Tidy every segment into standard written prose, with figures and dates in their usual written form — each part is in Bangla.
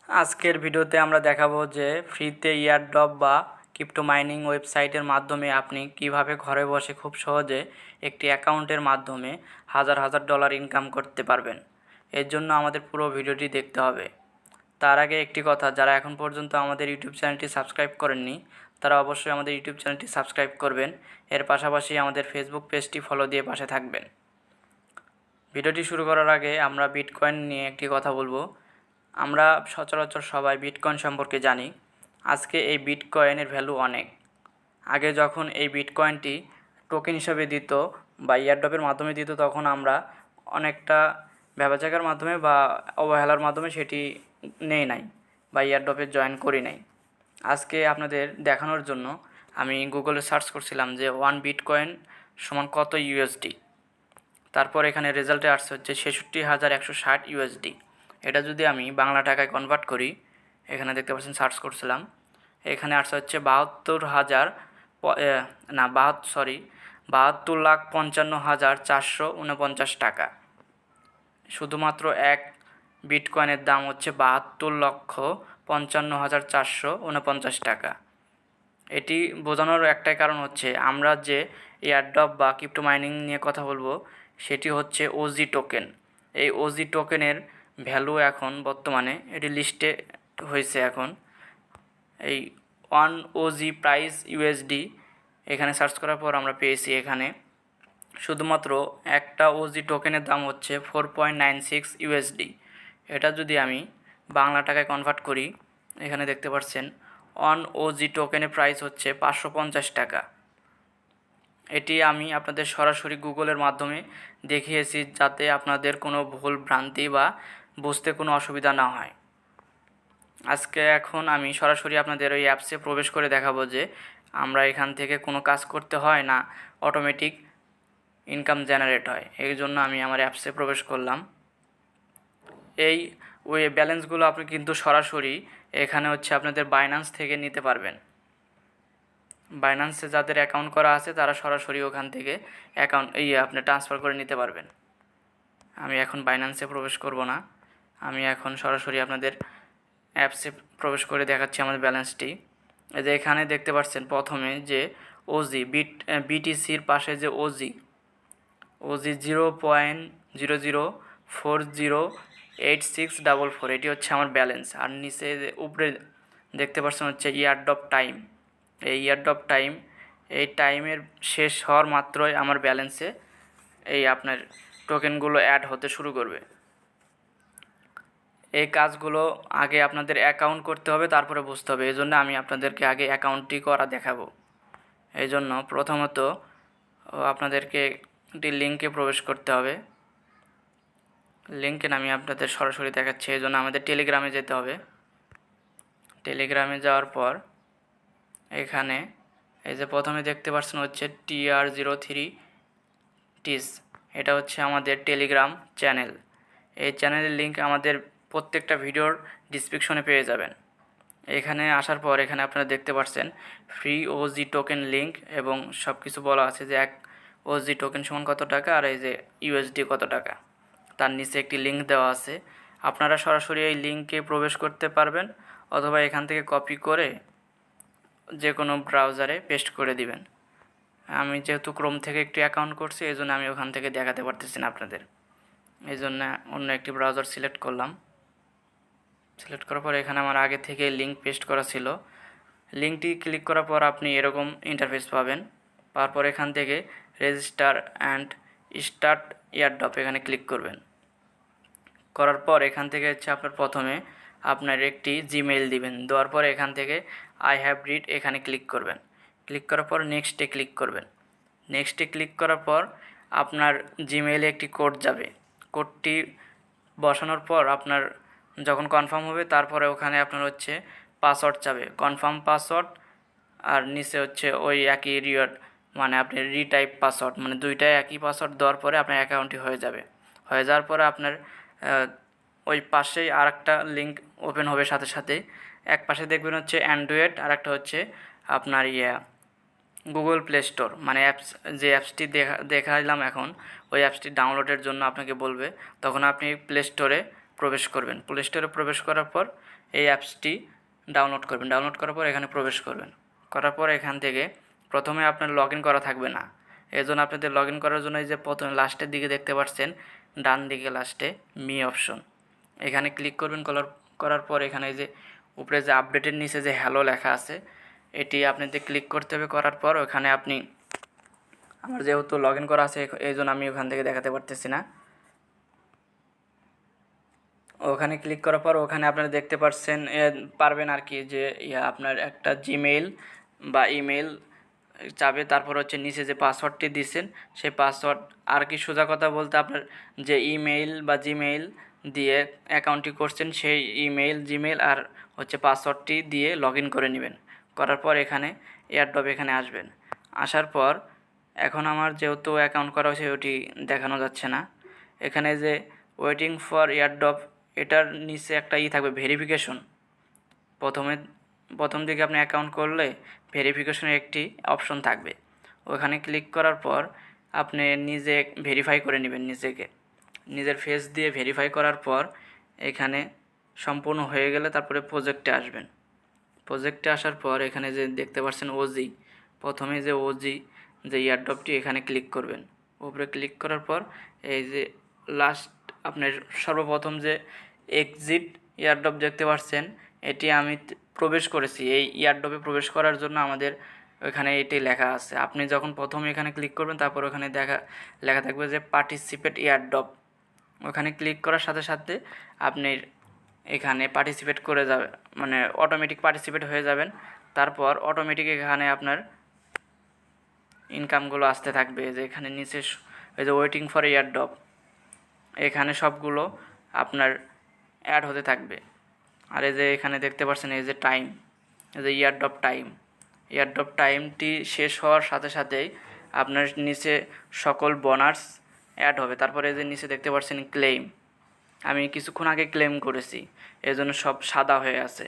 আজকের ভিডিওতে আমরা দেখাবো যে ফ্রিতে এয়ারড্রপ বা ক্রিপ্টো মাইনিং ওয়েবসাইটের মাধ্যমে আপনি কিভাবে ঘরে বসে খুব সহজে একটি অ্যাকাউন্টের মাধ্যমে হাজার হাজার ডলার ইনকাম করতে পারবেন। এর জন্য আমাদের পুরো ভিডিওটি দেখতে হবে। তার আগে একটি কথা, যারা এখন পর্যন্ত আমাদের ইউটিউব চ্যানেলটি সাবস্ক্রাইব করেননি তারা অবশ্যই আমাদের ইউটিউব চ্যানেলটি সাবস্ক্রাইব করবেন। এর পাশাপাশি আমাদের ফেসবুক পেজটি ফলো দিয়ে পাশে থাকবেন। ভিডিওটি শুরু করার আগে আমরা বিটকয়েন নিয়ে একটি কথা বলবো। আমরা সচরাচর সবাই বিটকয়েন সম্পর্কে জানি। আজকে এই বিটকয়েনের ভ্যালু অনেক। আগে যখন এই বিটকয়েনটি টোকেন হিসাবে দিত বা এয়ারড্রপের মাধ্যমে দিত, তখন আমরা অনেকটা ভ্যাবাচ্যাকার মাধ্যমে বা অবহেলার মাধ্যমে সেটি নেই নাই বা এয়ারড্রপে জয়েন করি নাই। আজকে আপনাদের দেখানোর জন্য আমি গুগলে সার্চ করছিলাম যে 1 বিটকয়েন সমান কত ইউএসডি। তারপর এখানে রেজাল্টে আসছে হচ্ছে ৬৬,১৬০ ইউএসডি। এটা যদি আমি বাংলা টাকায় কনভার্ট করি, এখানে দেখতে পাচ্ছেন সার্চ করছিলাম, এখানে আসছে হচ্ছে ৭২,৫৫,৪৪৯ টাকা। শুধুমাত্র এক বিটকয়েনের দাম হচ্ছে ৭২,৫৫,৪৪৯ টাকা। এটি বোঝানোর একটাই কারণ হচ্ছে, আমরা যে এয়ারড্রপ বা ক্রিপ্টো মাইনিং নিয়ে কথা বলবো সেটি হচ্ছে ওজি টোকেন। এই ওজি টোকেনের ভ্যালু এখন বর্তমানে এটি লিস্টে হয়েছে। এখন এই 1 ওজি প্রাইস ইউএসডি এখানে সার্চ করার পর আমরা পেয়েছি, এখানে শুধুমাত্র একটা ওজি টোকেনের দাম হচ্ছে 4.96 ইউএসডি। এটা যদি আমি বাংলা টাকায় কনভার্ট করি, এখানে দেখতে পাচ্ছেন 1 ওজি টোকেনের প্রাইস হচ্ছে 550 টাকা। এটি আমি আপনাদের সরাসরি গুগলের মাধ্যমে দেখিয়েছি, যাতে আপনাদের কোনো ভুল ভ্রান্তি বা বুঝতে কোনো অসুবিধা না হয়। আজকে এখন আমি সরাসরি আপনাদের ওই অ্যাপসে প্রবেশ করে দেখাবো যে আমরা এখান থেকে কোনো কাজ করতে হয় না, অটোমেটিক ইনকাম জেনারেট হয়। এই জন্য আমি আমার অ্যাপসে প্রবেশ করলাম। এই ওই ব্যালেন্সগুলো আপনি কিন্তু সরাসরি এখানে হচ্ছে আপনাদের বাইন্যান্স থেকে নিতে পারবেন। বাইন্যান্সে যাদের অ্যাকাউন্ট করা আছে তারা সরাসরি ওখান থেকে আপনি ট্রান্সফার করে নিতে পারবেন। আমি এখন বাইন্যান্সে প্রবেশ করব না, আমি এখন সরাসরি আপনাদের অ্যাপসে প্রবেশ করে দেখাচ্ছি আমাদের ব্যালেন্সটি। এই যে এখানে দেখতে পাচ্ছেন প্রথমে যে ওজি বিটিসির পাশে যে ওজি 0.00408644, এটি হচ্ছে আমার ব্যালেন্স। আর নিচে উপরে দেখতে পাচ্ছেন হচ্ছে এয়ারড্রপ টাইম। এই এয়ারড্রপ টাইম, এই টাইমের শেষ হওয়ার মাত্রই আমার ব্যালেন্সে এই আপনার টোকেনগুলো অ্যাড হতে শুরু করবে। এই কাজগুলো আগে আপনাদের অ্যাকাউন্ট করতে হবে, তারপরে বুঝতে হবে। এই জন্য আমি আপনাদেরকে আগে অ্যাকাউন্টটি করা দেখাবো। এই জন্য প্রথমত আপনাদেরকে একটি লিঙ্কে প্রবেশ করতে হবে। লিঙ্কে আমি আপনাদের সরাসরি দেখাচ্ছি। এই জন্য আমাদের টেলিগ্রামে যেতে হবে। টেলিগ্রামে যাওয়ার পর এখানে এই যে প্রথমে দেখতে পাচ্ছেন হচ্ছে TR03 টিস, এটা হচ্ছে আমাদের টেলিগ্রাম চ্যানেল। এই চ্যানেলের লিঙ্ক আমাদের প্রত্যেকটা ভিডিওর ডিসক্রিপশনে পেয়ে যাবেন। এখানে আসার পর এখানে আপনারা দেখতে পাচ্ছেন ফ্রি ওজি টোকেন লিঙ্ক এবং সব কিছু বলা আছে যে এক ওজি টোকেন সমান কত টাকা আর এই যে ইউএসডি কত টাকা। তার নিচে একটি লিঙ্ক দেওয়া আছে, আপনারা সরাসরি এই লিঙ্কে প্রবেশ করতে পারবেন, অথবা এখান থেকে কপি করে যে কোনো ব্রাউজারে পেস্ট করে দিবেন। আমি যেহেতু ক্রোম থেকে একটি অ্যাকাউন্ট করছি, এই জন্য আমি ওখান থেকে দেখাতে পারতেছি না আপনাদের। এই জন্য অন্য একটি ব্রাউজার সিলেক্ট করলাম। সিলেক্ট করার পর এখানে আমার আগে থেকে লিঙ্ক পেস্ট করা ছিল। লিঙ্কটি ক্লিক করার পর আপনি এরকম ইন্টারফেস পাবেন। তারপর এখান থেকে রেজিস্টার অ্যান্ড স্টার্ট এয়ারড্রপ এখানে ক্লিক করবেন। করার পর এখান থেকে হচ্ছে আপনার প্রথমে আপনার একটি জিমেইল দিবেন। দেওয়ার পর এখান থেকে আই হ্যাভ রিড এখানে ক্লিক করবেন। ক্লিক করার পর নেক্সটে ক্লিক করবেন। নেক্সটে ক্লিক করার পর আপনার জিমেইলে একটি কোড যাবে। কোডটি বসানোর পর আপনার যখন কনফার্ম হবে, তারপরে ওখানে আপনার হচ্ছে পাসওয়ার্ড চাবে, কনফার্ম পাসওয়ার্ড, আর নিচে হচ্ছে ওই একই রিওয়ার্ড, মানে আপনি রিটাইপ পাসওয়ার্ড, মানে দুইটাই একই পাসওয়ার্ড দেওয়ার পরে আপনার অ্যাকাউন্টটি হয়ে যাবে। হয়ে যাওয়ার পরে আপনার ওই পাশেই আর একটা লিঙ্ক ওপেন হবে সাথে সাথে। এক পাশে দেখবেন হচ্ছে অ্যান্ড্রয়েড, আর একটা হচ্ছে আপনার গুগল প্লে স্টোর, মানে অ্যাপস, যে অ্যাপসটি দেখাইলাম এখন, ওই অ্যাপসটি ডাউনলোডের জন্য আপনাকে বলবে। তখন আপনি প্লে স্টোরে প্রবেশ করবেন। প্লে স্টোরে প্রবেশ করার পর এই অ্যাপসটি ডাউনলোড করবেন। ডাউনলোড করার পর এখানে প্রবেশ করবেন। করার পর এখান থেকে প্রথমে আপনার লগ ইন করা থাকবে না, এই জন্য আপনাদের লগ ইন করার জন্য এই যে প্রথমে লাস্টের দিকে দেখতে পাচ্ছেন ডান দিকে লাস্টে মি অপশন, এখানে ক্লিক করবেন। করার পর এখানে এই যে উপরে যে আপডেটের নিচে যে হ্যালো লেখা আছে এটি আপনাদের ক্লিক করতে হবে। করার পর ওখানে আপনি, আমার যেহেতু লগ ইন করা আছে এই জন্য আমি ওখান থেকে দেখাতে পারতেছি না, ওখানে ক্লিক করার পর ওখানে আপনারা দেখতে পারবেন আর কি যে আপনার একটা জিমেইল বা ইমেল চাবে, তারপর হচ্ছে নিচে যে পাসওয়ার্ডটি দিচ্ছেন সেই পাসওয়ার্ড, আর কি সোজা কথা বলতে আপনার যে ইমেইল বা জিমেইল দিয়ে অ্যাকাউন্টটি করছেন সেই ইমেইল জিমেইল আর হচ্ছে পাসওয়ার্ডটি দিয়ে লগ ইন করে নেবেন। করার পর এখানে এয়ারড্রপ এখানে আসবেন। আসার পর এখন আমার যেহেতু অ্যাকাউন্ট করা হয়েছে ওটি দেখানো যাচ্ছে না, এখানে যে ওয়েটিং ফর এয়ারড্রপ এটার নিচে একটা থাকবে ভেরিফিকেশন। প্রথম দিকে আপনি অ্যাকাউন্ট করলে ভেরিফিকেশনের একটি অপশন থাকবে, ওখানে ক্লিক করার পর আপনি নিজে ভেরিফাই করে নেবেন নিজেকে, নিজের ফেস দিয়ে ভেরিফাই করার পর এখানে সম্পূর্ণ হয়ে গেলে তারপরে প্রজেক্টে আসবেন। প্রজেক্টে আসার পর এখানে যে দেখতে পাচ্ছেন ওজি, প্রথমে যে ওজি যে এয়ারড্রপটি এখানে ক্লিক করবেন। উপরে ক্লিক করার পর এই যে লাস্ট আপনার সর্বপ্রথম যে এক্সিট এয়ারড্রপ দেখতে পাচ্ছেন এটি আমি প্রবেশ করেছি। এই এয়ারড্রপে প্রবেশ করার জন্য আমাদের ওখানে এটি লেখা আছে। আপনি যখন প্রথমে এখানে ক্লিক করবেন তারপর ওখানে লেখা থাকবে যে পার্টিসিপেট এয়ারড্রপ, ওখানে ক্লিক করার সাথে সাথে আপনি এখানে পার্টিসিপেট করে যাবে, মানে অটোমেটিক পার্টিসিপেট হয়ে যাবেন। তারপর অটোমেটিক এখানে আপনার ইনকামগুলো আসতে থাকবে। যে এখানে নিচে এই যে ওয়েটিং ফর এয়ারড্রপ এখানে সবগুলো আপনার অ্যাড হতে থাকবে। আর এই যে এখানে দেখতে পাচ্ছেন এই যে টাইম, এই যে এয়ারড্রপ টাইমটি শেষ হওয়ার সাথে সাথেই আপনার নিচে সকল বোনাস অ্যাড হবে। তারপরে এই যে নিচে দেখতে পাচ্ছেন ক্লেম, আমি কিছুক্ষণ আগে ক্লেম করেছি এই জন্য সব সাদা হয়ে আছে।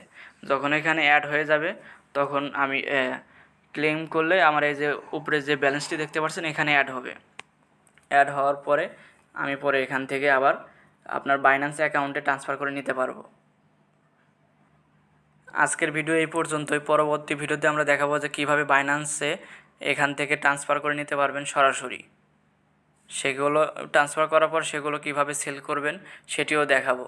যখন এখানে অ্যাড হয়ে যাবে তখন আমি ক্লেম করলে আমার এই যে উপরে যে ব্যালেন্সটি দেখতে পাচ্ছেন এখানে অ্যাড হবে। অ্যাড হওয়ার পরে আমি পরে এখান থেকে আবার আপনার বাইন্যান্স অ্যাকাউন্টে ট্রান্সফার করে নিতে পারবো। আজকের ভিডিও এই পর্যন্তই। পরবর্তী ভিডিওতে আমরা দেখাবো যে কীভাবে বাইন্যান্সে এখান থেকে ট্রান্সফার করে নিতে পারবেন সরাসরি, সেগুলো ট্রান্সফার করার পর সেগুলো কীভাবে সেল করবেন সেটিও দেখাবো।